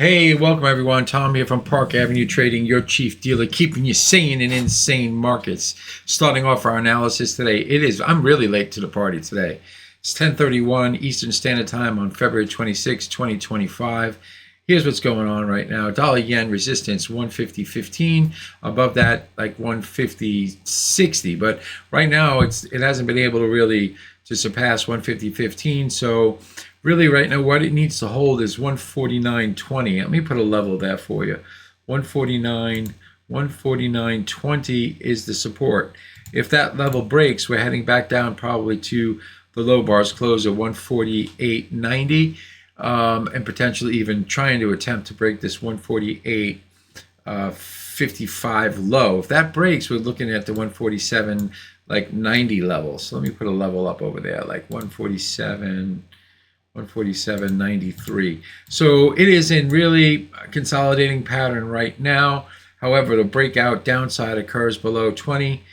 Hey, welcome everyone. Tom here from Park Avenue Trading, your chief dealer, keeping you sane in insane markets. Starting off our analysis today, I'm really late to the party today. It's 10:31 Eastern Standard Time on February 26, 2025. Here's what's going on right now. Dollar yen resistance 150.15. Above that, like 150.60. But right now, it hasn't been able to really to surpass 150.15. So really right now what it needs to hold is 149.20. Let me put a level there for you. 149.20 is the support. If that level breaks, we're heading back down probably to the low bars close at 148.90, and potentially even trying to attempt to break this 148.55 low. If that breaks, we're looking at the 147 like 90 level. So let me put a level up over there, like 147.93. So it is in really a consolidating pattern right now. However, the breakout downside occurs below 20,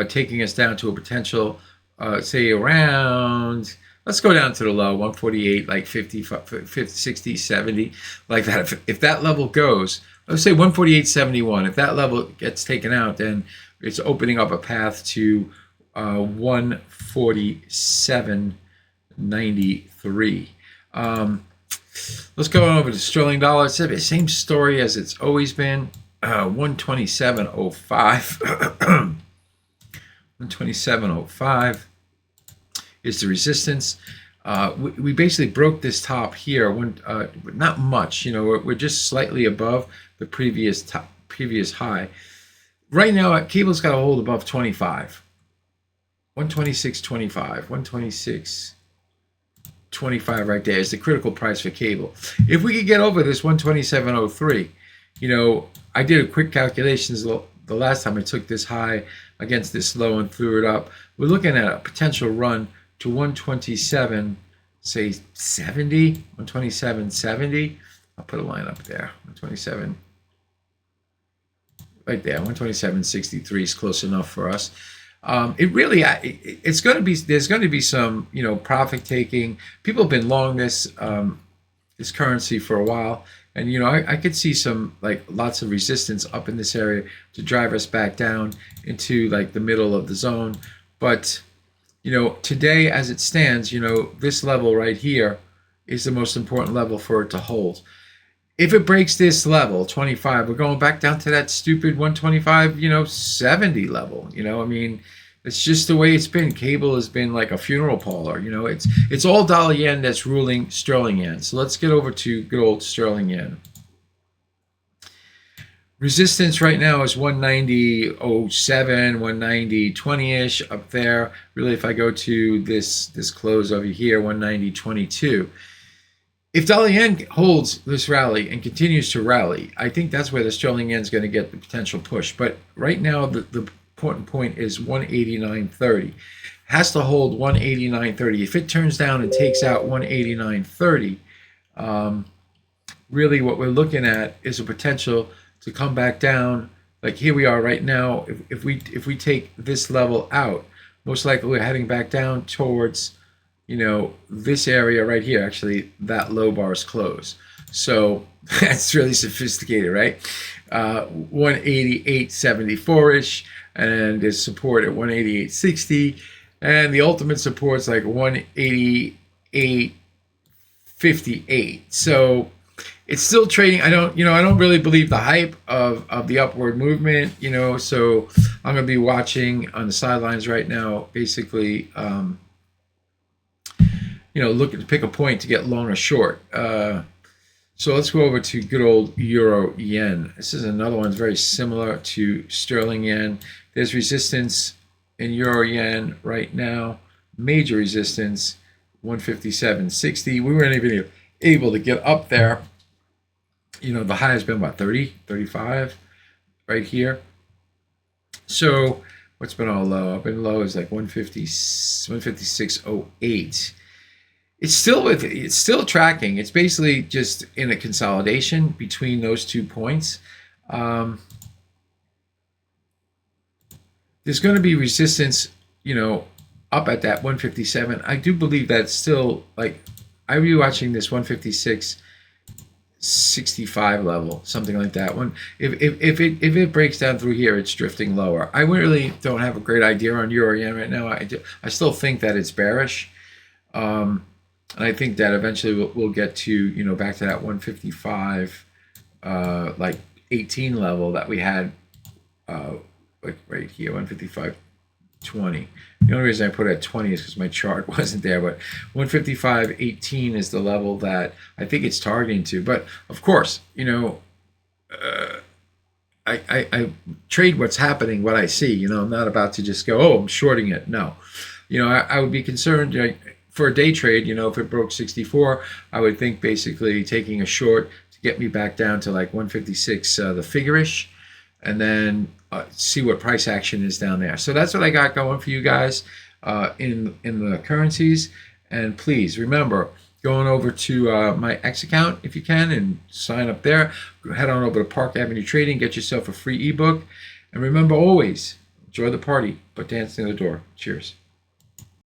taking us down to a potential, say around, let's go down to the low, 148, like 50, 60, 70, like that. If that level goes, let's say 148.71, if that level gets taken out, then it's opening up a path to 147.93. Let's go over to sterling dollar. It's the same story as it's always been. 127.05. 127.05 is the resistance. We basically broke this top here. Not much, we're just slightly above the previous high. Right now, cable's got to hold above 25. 126.25, 126.25 right there is the critical price for cable. If we could get over this 127.03, I did a quick calculations the last time I took this high against this low and threw it up. We're looking at a potential run to 127, say 70, 127.70. I'll put a line up there, 127. Right there, 127.63 is close enough for us. There's going to be some, profit taking. People have been long this currency for a while, and I could see some lots of resistance up in this area to drive us back down into like the middle of the zone. But today as it stands, this level right here is the most important level for it to hold. If it breaks this level, 25, we're going back down to that stupid 125, 70 level. It's just the way it's been. Cable has been like a funeral parlor. It's all dollar yen that's ruling sterling yen. So let's get over to good old sterling yen. Resistance right now is 190.07, 190.20-ish up there. Really, if I go to this close over here, 190.22. If dollar yen holds this rally and continues to rally, I think that's where the sterling yen is going to get the potential push. But right now, the important point is 189.30. Has to hold 189.30. If it turns down and takes out 189.30, really what we're looking at is a potential to come back down. Like here we are right now. If we take this level out, most likely we're heading back down towards this area right here. Actually, that low bar is closed. So that's really sophisticated, right? 188.74-ish, and there's support at 188.60, and the ultimate support's like 188.58. So it's still trading. I don't really believe the hype of the upward movement, so I'm going to be watching on the sidelines right now, basically, looking to pick a point to get long or short. So let's go over to good old euro yen. This is another one that's very similar to sterling yen. There's resistance in euro yen right now. Major resistance, 157.60. We weren't even able to get up there. The high has been about 30, 35 right here. So what's been all low? Up and low is like 156.08. It's still tracking. It's basically just in a consolidation between those 2 points. There's going to be resistance, up at that 157. I do believe that's still I will be watching this 156 65 level, something like that. When if it breaks down through here, it's drifting lower. I really don't have a great idea on euro yen right now. I still think that it's bearish, and I think that eventually we'll get to, you know, back to that 155 like 18 level that we had like right here, 155.20. The only reason I put it at 20 is because my chart wasn't there, but 155.18 is the level that I think it's targeting to. But of course, you know, I trade what's happening, what I see. You know, I'm not about to just go, oh, I'm shorting it. No, you know, I would be concerned, you know, for a day trade. You know, if it broke 64, I would think basically taking a short to get me back down to like 156, the figure-ish, and then see what price action is down there. So that's what I got going for you guys in the currencies. And please remember, going over to my X account if you can and sign up there. Head on over to Park Avenue Trading, get yourself a free ebook. And remember always, enjoy the party, but dance near the door. Cheers.